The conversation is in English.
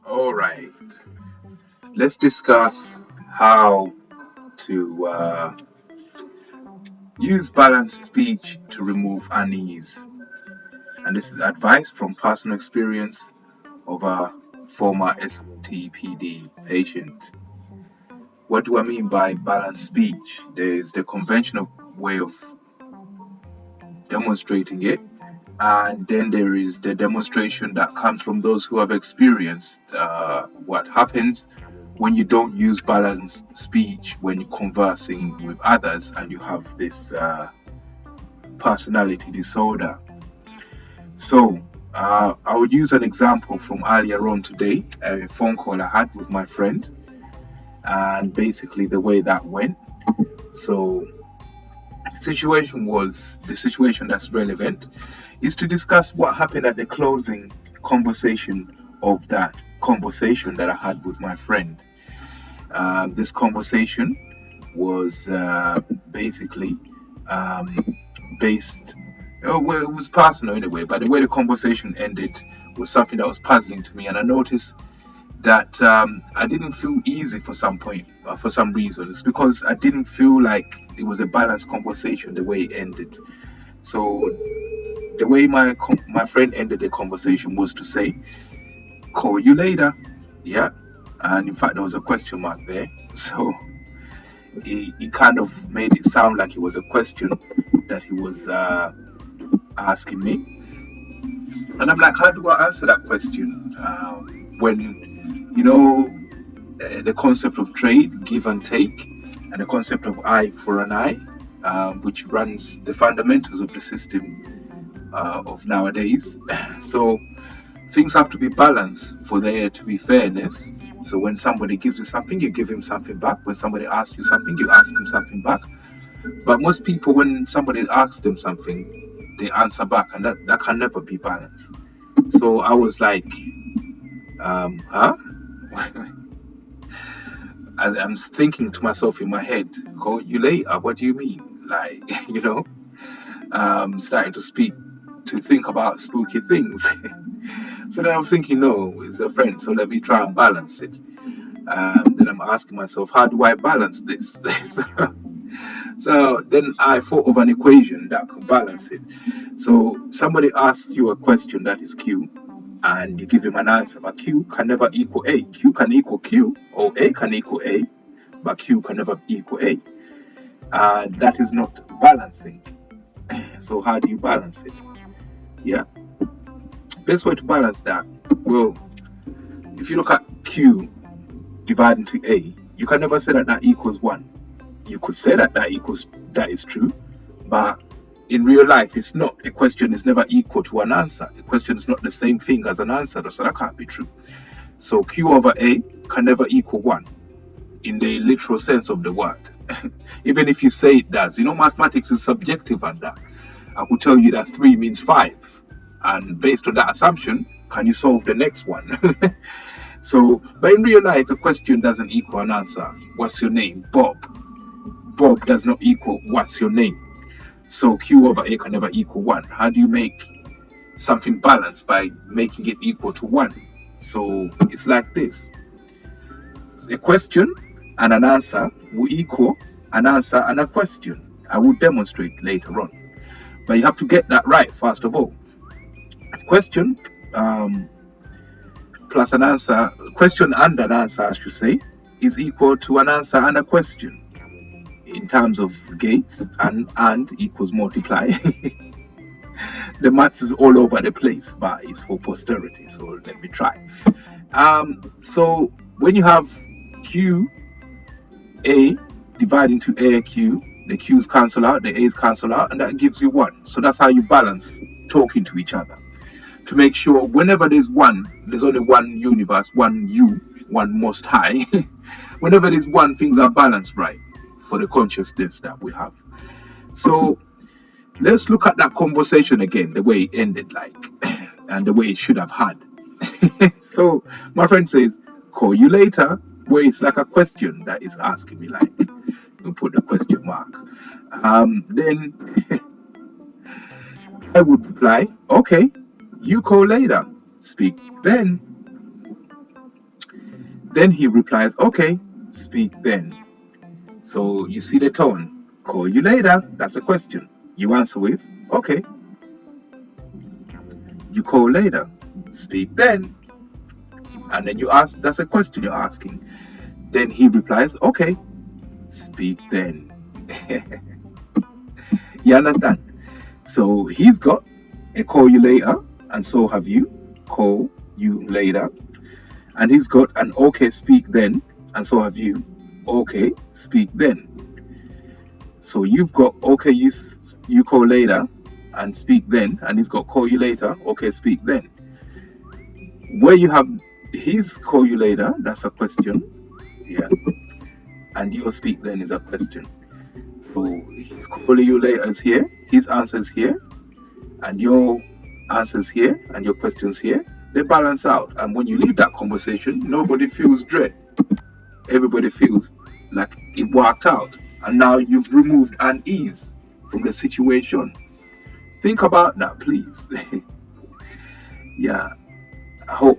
All right, let's discuss how to use balanced speech to remove unease. And this is advice from personal experience of a former STPD patient. What do I mean by balanced speech? There is the conventional way of demonstrating it, and then there is the demonstration that comes from those who have experienced what happens when you don't use balanced speech when you're conversing with others and you have this personality disorder. So I would use an example from earlier on today, a phone call I had with my friend, and basically the way that went. So the situation that's relevant is to discuss what happened at the closing conversation of that conversation that I had with my friend. This conversation was basically based, well, it was personal in a way, but the way the conversation ended was something that was puzzling to me, and I noticed that I didn't feel easy for some point, for some reasons, because I didn't feel like it was a balanced conversation the way it ended. So the way my friend ended the conversation was to say, "Call you later." Yeah, and in fact there was a question mark there. So he kind of made it sound like it was a question that he was asking me, and I'm like, how do I answer that question when the concept of trade, give and take, and the concept of eye for an eye, which runs the fundamentals of the system of nowadays. So things have to be balanced for there to be fairness. So when somebody gives you something, you give him something back. When somebody asks you something, you ask him something back. But most people, when somebody asks them something, they answer back, and that can never be balanced. So I was like, huh? I'm thinking to myself in my head, call you later, what do you mean? Like, starting to think about spooky things. So then I'm thinking, no, it's a friend, so let me try and balance it. Then I'm asking myself, how do I balance this? So then I thought of an equation that could balance it. So somebody asks you a question that is Q, and you give him an answer, but Q can never equal A. Q can equal Q, or A can equal A, but Q can never equal A. And that is not balancing. So how do you balance it? Yeah. Best way to balance that, well, if you look at Q divided into A, you can never say that equals 1. You could say that is true, but in real life, it's not. A question is never equal to an answer. A question is not the same thing as an answer, so that can't be true. So Q over A can never equal 1 in the literal sense of the word. Even if you say it does. Mathematics is subjective and that. I could tell you that 3 means 5. And based on that assumption, can you solve the next one? So, but in real life, a question doesn't equal an answer. What's your name? Bob. Bob does not equal what's your name. So Q over A can never equal 1. How do you make something balanced? By making it equal to 1. So it's like this. A question and an answer will equal an answer and a question. I will demonstrate later on. But you have to get that right, first of all. Question plus an answer, question and an answer, I should say, is equal to an answer and a question. In terms of gates, and equals multiply. The maths is all over the place, but it's for posterity, so let me try. So when you have Q, A divided into A, Q, the Q's cancel out, the A's cancel out, and that gives you 1. So that's how you balance talking to each other. To make sure whenever there's only one universe, one you, one most high. Whenever there's one, things are balanced right for the consciousness that we have. So let's look at that conversation again, the way it ended, and the way it should have had. So my friend says, call you later, where it's like a question that is asking me, like, we put the question mark. Then I would reply, okay, you call later, speak then. Then he replies, okay, speak then. So you see the tone. Call you later. That's a question. You answer with, okay. You call later. Speak then. And then you ask, that's a question you're asking. Then he replies, okay, speak then. You understand? So he's got a call you later, and so have you. Call you later. And he's got an okay, speak then, and so have you. Okay, speak then. So you've got okay, you call later and speak then, and he's got call you later, okay, speak then. Where you have his call you later, that's a question, yeah, and your speak then is a question. So his call you later is here, his answer is here, and your answers here, and your questions here. They balance out, and when you leave that conversation, nobody feels dread. Everybody feels like it worked out, and now you've removed unease from the situation. Think about that, please. Yeah, I hope